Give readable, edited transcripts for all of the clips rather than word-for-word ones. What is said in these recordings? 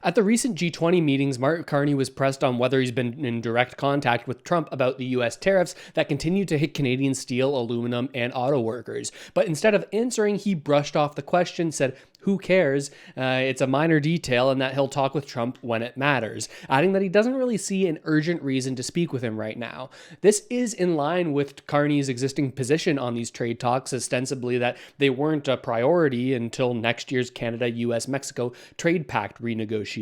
At the recent G20 meetings, Mark Carney was pressed on whether he's been in direct contact with Trump about the U.S. tariffs that continue to hit Canadian steel, aluminum, and auto workers. But instead of answering, he brushed off the question, said, "Who cares? It's a minor detail," and that he'll talk with Trump when it matters, adding that he doesn't really see an urgent reason to speak with him right now. This is in line with Carney's existing position on these trade talks, ostensibly that they weren't a priority until next year's Canada-US-Mexico trade pact renegotiation.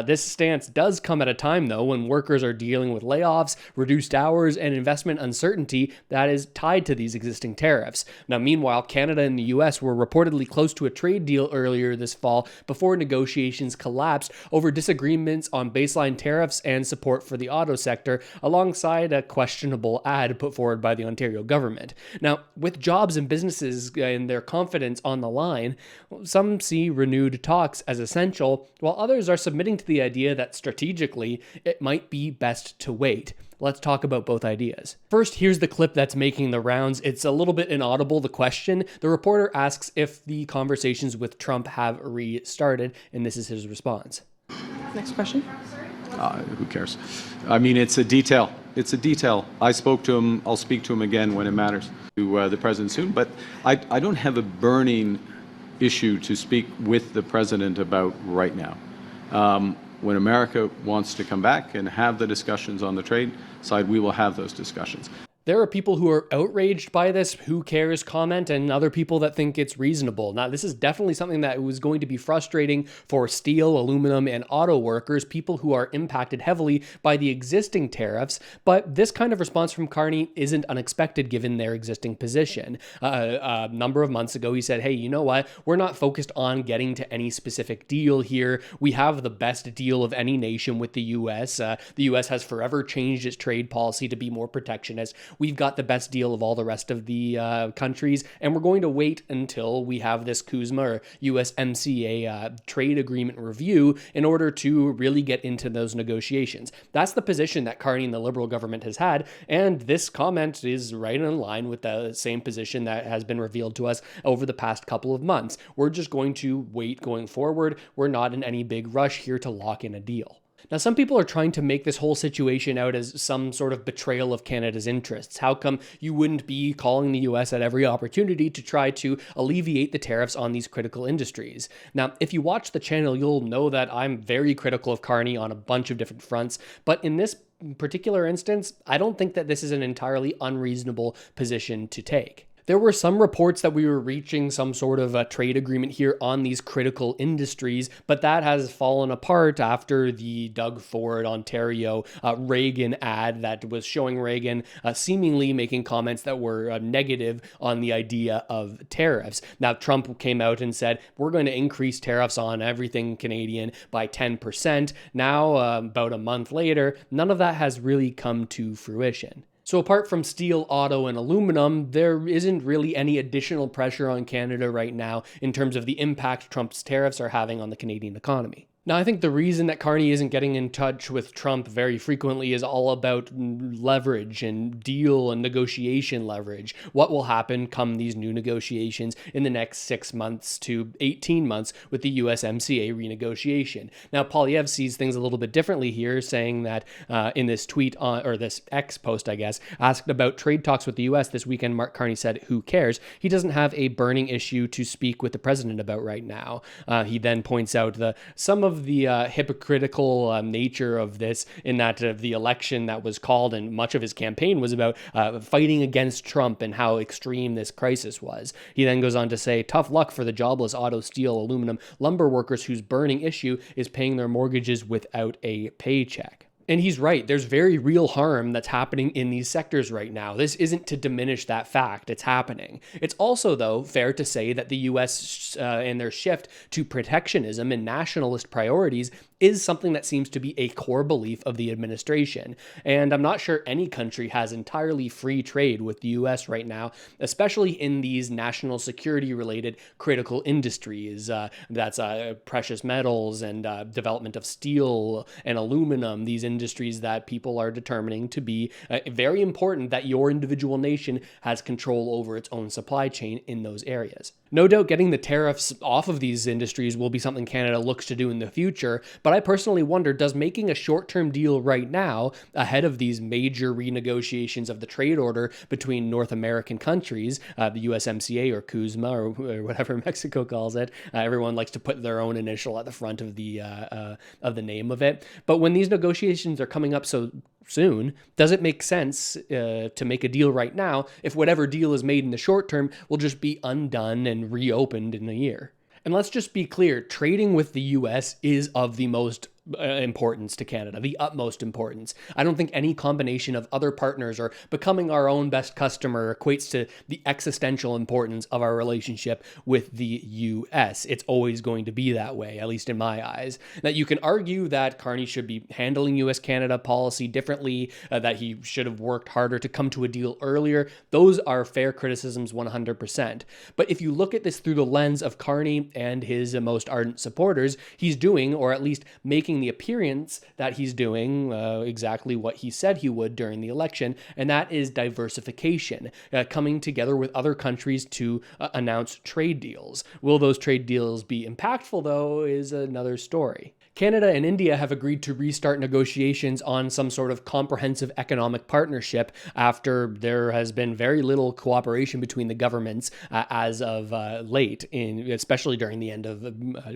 This stance does come at a time, though, when workers are dealing with layoffs, reduced hours, and investment uncertainty that is tied to these existing tariffs. Now, meanwhile, Canada and the US were reportedly close to a trade deal earlier this fall before negotiations collapsed over disagreements on baseline tariffs and support for the auto sector, alongside a questionable ad put forward by the Ontario government. Now, with jobs and businesses and their confidence on the line, some see renewed talks as essential, while others are submitting to the idea that strategically it might be best to wait. Let's talk about both ideas. First, here's the clip that's making the rounds. It's a little bit inaudible, the question. The reporter asks if the conversations with Trump have restarted, and this is his response. Next question. Who cares? I mean, it's a detail. It's a detail. I spoke to him. I'll speak to him again when it matters, to the president soon. But I don't have a burning issue to speak with the president about right now. When America wants to come back and have the discussions on the trade side, we will have those discussions. There are people who are outraged by this "who cares" comment and other people that think it's reasonable. Now, this is definitely something that was going to be frustrating for steel, aluminum, and auto workers, people who are impacted heavily by the existing tariffs, but this kind of response from Carney isn't unexpected given their existing position. A number of months ago, he said, "Hey, you know what? We're not focused on getting to any specific deal here. We have the best deal of any nation with the U.S. The U.S. has forever changed its trade policy to be more protectionist. We've got the best deal of all the rest of the countries, and we're going to wait until we have this CUSMA or USMCA trade agreement review in order to really get into those negotiations." That's the position that Carney and the Liberal government has had, and this comment is right in line with the same position that has been revealed to us over the past couple of months. We're just going to wait going forward. We're not in any big rush here to lock in a deal. Now, some people are trying to make this whole situation out as some sort of betrayal of Canada's interests. How come you wouldn't be calling the US at every opportunity to try to alleviate the tariffs on these critical industries? Now, if you watch the channel, you'll know that I'm very critical of Carney on a bunch of different fronts, but in this particular instance, I don't think that this is an entirely unreasonable position to take. There were some reports that we were reaching some sort of a trade agreement here on these critical industries, but that has fallen apart after the Doug Ford, Ontario Reagan ad that was showing Reagan seemingly making comments that were negative on the idea of tariffs. Now, Trump came out and said, "We're going to increase tariffs on everything Canadian by 10%. Now, about a month later, none of that has really come to fruition. So apart from steel, auto, and aluminum, there isn't really any additional pressure on Canada right now in terms of the impact Trump's tariffs are having on the Canadian economy. Now, I think the reason that Carney isn't getting in touch with Trump very frequently is all about leverage and deal and negotiation leverage. What will happen come these new negotiations in the next 6 months to 18 months with the USMCA renegotiation? Now, Poilievre sees things a little bit differently here, saying that in this tweet, or this X post, I guess, asked about trade talks with the US this weekend, Mark Carney said, "Who cares?" He doesn't have a burning issue to speak with the president about right now. He then points out some of the hypocritical nature of this, in that the election that was called and much of his campaign was about fighting against Trump and how extreme this crisis was. He then goes on to say, "Tough luck for the jobless auto, steel, aluminum, lumber workers whose burning issue is paying their mortgages without a paycheck." And he's right. There's very real harm that's happening in these sectors right now. This isn't to diminish that fact. It's happening. It's also, though, fair to say that the U.S. And their shift to protectionism and nationalist priorities is something that seems to be a core belief of the administration. And I'm not sure any country has entirely free trade with the US right now, especially in these national security related critical industries. That's precious metals and development of steel and aluminum, these industries that people are determining to be very important, that your individual nation has control over its own supply chain in those areas. No doubt getting the tariffs off of these industries will be something Canada looks to do in the future, but I personally wonder, does making a short-term deal right now, ahead of these major renegotiations of the trade order between North American countries, the USMCA or CUSMA or whatever Mexico calls it, everyone likes to put their own initial at the front of the name of it, but when these negotiations are coming up so soon, does it make sense to make a deal right now if whatever deal is made in the short term will just be undone and reopened in a year? And let's just be clear, trading with the US is of the most importance to Canada, the utmost importance. I don't think any combination of other partners or becoming our own best customer equates to the existential importance of our relationship with the US. It's always going to be that way, at least in my eyes. That you can argue that Carney should be handling US-Canada policy differently, that he should have worked harder to come to a deal earlier. Those are fair criticisms 100%. But if you look at this through the lens of Carney and his most ardent supporters, he's doing, or at least making the appearance that he's doing exactly what he said he would during the election, and that is diversification, coming together with other countries to announce trade deals. Will those trade deals be impactful, though, is another story. Canada and India have agreed to restart negotiations on some sort of comprehensive economic partnership after there has been very little cooperation between the governments as of late, especially during the end of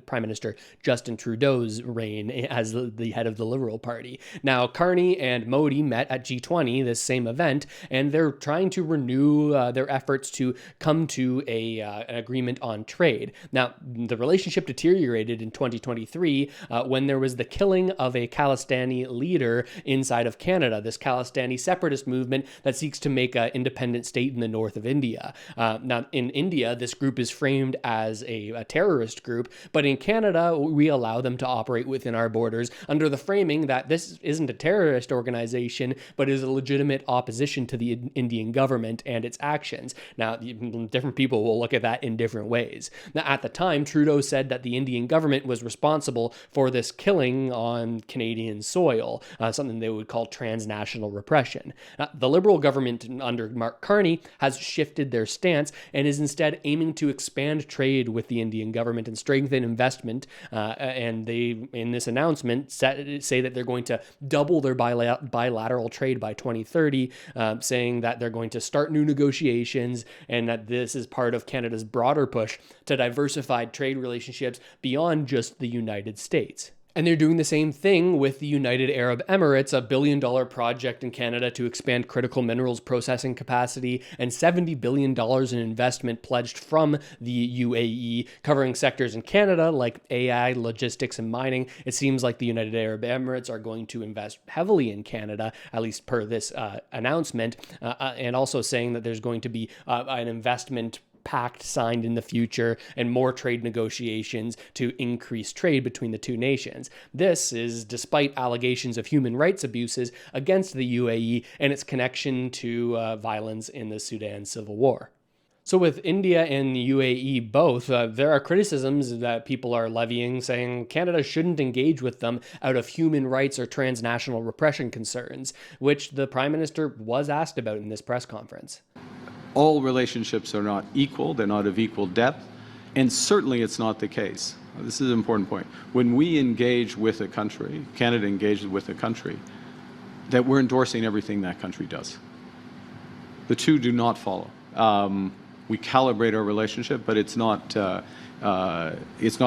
Prime Minister Justin Trudeau's reign as the head of the Liberal Party. Now, Carney and Modi met at G20, this same event, and they're trying to renew their efforts to come to an agreement on trade. Now, the relationship deteriorated in 2023 when there was the killing of a Khalistani leader inside of Canada, this Khalistani separatist movement that seeks to make an independent state in the north of India. Now, in India, this group is framed as a terrorist group, but in Canada, we allow them to operate within our borders under the framing that this isn't a terrorist organization, but is a legitimate opposition to the Indian government and its actions. Now, different people will look at that in different ways. Now, at the time, Trudeau said that the Indian government was responsible for this killing on Canadian soil, something they would call transnational repression. The Liberal government under Mark Carney has shifted their stance and is instead aiming to expand trade with the Indian government and strengthen investment, and they, in this announcement, say that they're going to double their bilateral trade by 2030, saying that they're going to start new negotiations and that this is part of Canada's broader push to diversify trade relationships beyond just the United States. And they're doing the same thing with the United Arab Emirates, a billion-dollar project in Canada to expand critical minerals processing capacity, and $70 billion in investment pledged from the UAE, covering sectors in Canada like AI, logistics, and mining. It seems like the United Arab Emirates are going to invest heavily in Canada, at least per this announcement, and also saying that there's going to be an investment pact signed in the future and more trade negotiations to increase trade between the two nations. This is despite allegations of human rights abuses against the UAE and its connection to violence in the Sudan civil war. So with India and the UAE both, there are criticisms that people are levying saying Canada shouldn't engage with them out of human rights or transnational repression concerns, which the Prime Minister was asked about in this press conference. All relationships are not equal, they're not of equal depth, and certainly it's not the case. This is an important point. When we engage with a country, Canada engages with a country, that we're endorsing everything that country does. The two do not follow. We calibrate our relationship, but it's not an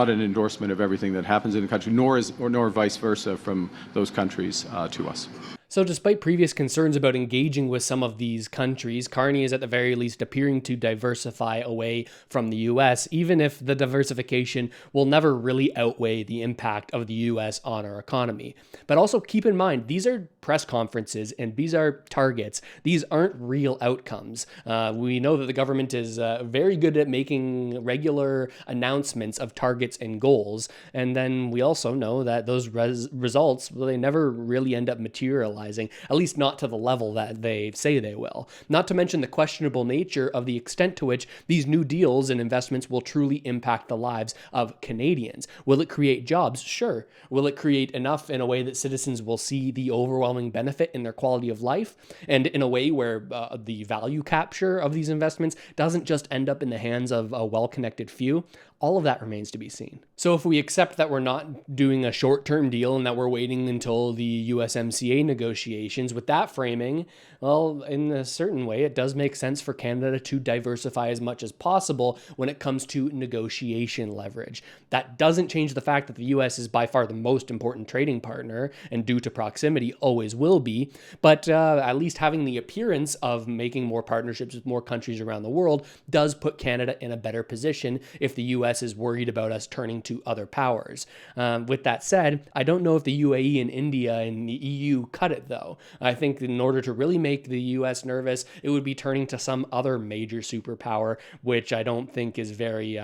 endorsement of everything that happens in the country, nor vice versa from those countries to us. So despite previous concerns about engaging with some of these countries, Carney is at the very least appearing to diversify away from the US, even if the diversification will never really outweigh the impact of the US on our economy. But also keep in mind, these are press conferences and these are targets. These aren't real outcomes. We know that the government is very good at making regular announcements of targets and goals. And then we also know that those results, they never really end up materializing materializing, at least not to the level that they say they will. Not to mention the questionable nature of the extent to which these new deals and investments will truly impact the lives of Canadians. Will it create jobs? Sure. Will it create enough in a way that citizens will see the overwhelming benefit in their quality of life, and in a way where the value capture of these investments doesn't just end up in the hands of a well-connected few? All of that remains to be seen. So if we accept that we're not doing a short-term deal and that we're waiting until the USMCA negotiations, with that framing, well, in a certain way, it does make sense for Canada to diversify as much as possible when it comes to negotiation leverage. That doesn't change the fact that the US is by far the most important trading partner, and due to proximity, always will be. But at least having the appearance of making more partnerships with more countries around the world does put Canada in a better position if the US is worried about us turning to other powers. With that said, I don't know if the UAE and India and the EU cut it, though. I think in order to really make the US nervous, it would be turning to some other major superpower, which I don't think is very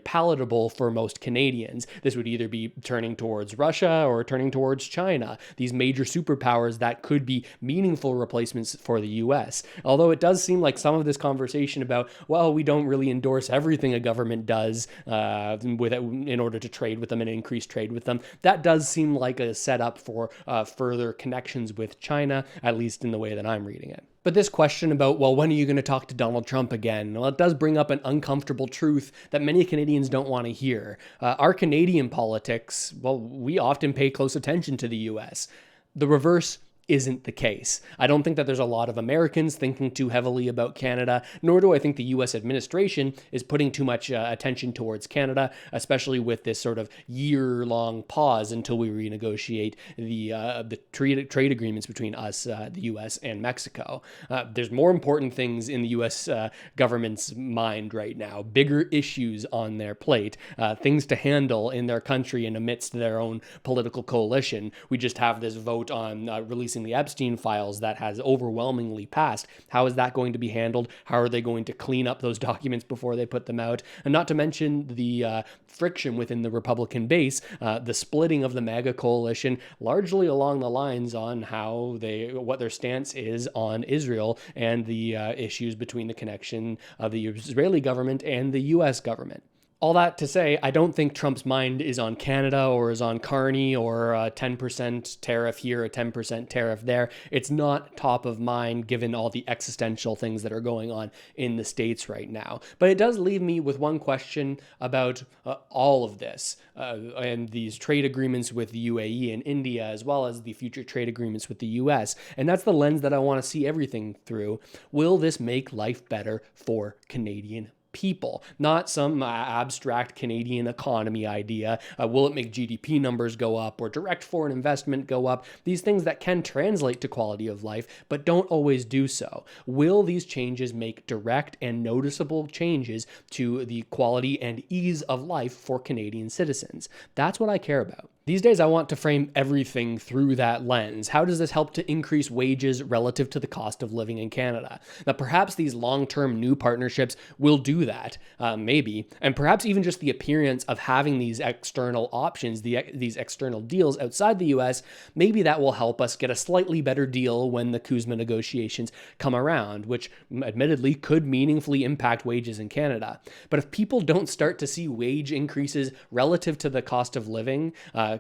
palatable for most Canadians. This would either be turning towards Russia or turning towards China, these major superpowers that could be meaningful replacements for the US. Although it does seem like some of this conversation about, well, we don't really endorse everything a government does in order to trade with them and increase trade with them, that does seem like a setup for further connections with China, at least in the way that I'm reading it. But this question about, well, when are you going to talk to Donald Trump again? Well, it does bring up an uncomfortable truth that many Canadians don't want to hear. Our Canadian politics, well, we often pay close attention to the US. The reverse isn't the case. I don't think that there's a lot of Americans thinking too heavily about Canada, nor do I think the US administration is putting too much attention towards Canada, especially with this sort of year-long pause until we renegotiate the trade agreements between us, the US, and Mexico. There's more important things in the US government's mind right now, bigger issues on their plate, things to handle in their country and amidst their own political coalition. We just have this vote on releasing the Epstein files that has overwhelmingly passed. How is that going to be handled? How are they going to clean up those documents before they put them out? And not to mention the friction within the Republican base, the splitting of the MAGA coalition, largely along the lines on what their stance is on Israel and the issues between the connection of the Israeli government and the US government. All that to say, I don't think Trump's mind is on Canada or is on Carney or a 10% tariff here, a 10% tariff there. It's not top of mind given all the existential things that are going on in the States right now. But it does leave me with one question about all of this and these trade agreements with the UAE and India, as well as the future trade agreements with the US. And that's the lens that I want to see everything through. Will this make life better for Canadian people? Not some abstract Canadian economy idea. Will it make GDP numbers go up or direct foreign investment go up? These things that can translate to quality of life, but don't always do so. Will these changes make direct and noticeable changes to the quality and ease of life for Canadian citizens? That's what I care about. These days, I want to frame everything through that lens. How does this help to increase wages relative to the cost of living in Canada? Now, perhaps these long-term new partnerships will do that, maybe, and perhaps even just the appearance of having these external options, these external deals outside the US, maybe that will help us get a slightly better deal when the CUSMA negotiations come around, which admittedly could meaningfully impact wages in Canada. But if people don't start to see wage increases relative to the cost of living,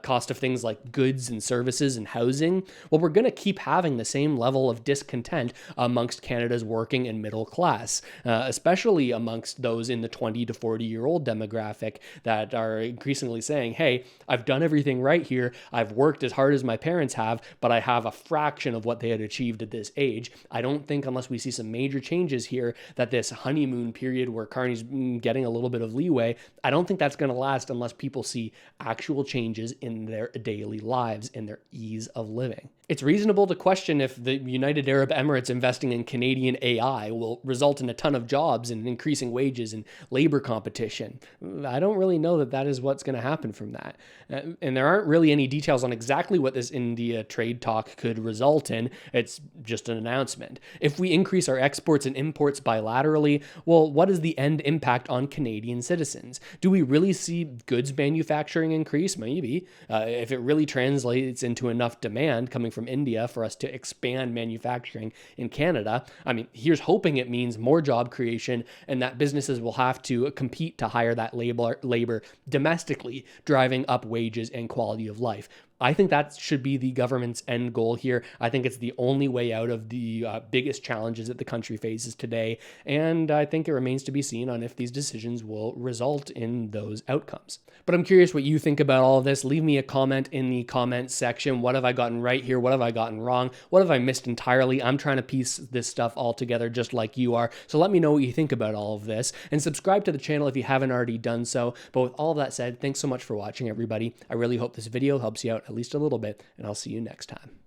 cost of things like goods and services and housing, well, we're going to keep having the same level of discontent amongst Canada's working and middle class, especially amongst those in the 20 to 40-year-old demographic that are increasingly saying, hey, I've done everything right here. I've worked as hard as my parents have, but I have a fraction of what they had achieved at this age. I don't think unless we see some major changes here that this honeymoon period where Carney's getting a little bit of leeway, I don't think that's going to last unless people see actual changes in their daily lives, in their ease of living. It's reasonable to question if the United Arab Emirates investing in Canadian AI will result in a ton of jobs and increasing wages and labor competition. I don't really know that that is what's going to happen from that. And there aren't really any details on exactly what this India trade talk could result in. It's just an announcement. If we increase our exports and imports bilaterally, well, what is the end impact on Canadian citizens? Do we really see goods manufacturing increase? Maybe. If it really translates into enough demand coming from India for us to expand manufacturing in Canada, I mean, here's hoping it means more job creation and that businesses will have to compete to hire that labor domestically, driving up wages and quality of life. I think that should be the government's end goal here. I think it's the only way out of the biggest challenges that the country faces today. And I think it remains to be seen on if these decisions will result in those outcomes. But I'm curious what you think about all of this. Leave me a comment in the comment section. What have I gotten right here? What have I gotten wrong? What have I missed entirely? I'm trying to piece this stuff all together just like you are. So let me know what you think about all of this. And subscribe to the channel if you haven't already done so. But with all of that said, thanks so much for watching, everybody. I really hope this video helps you out at least a little bit, and I'll see you next time.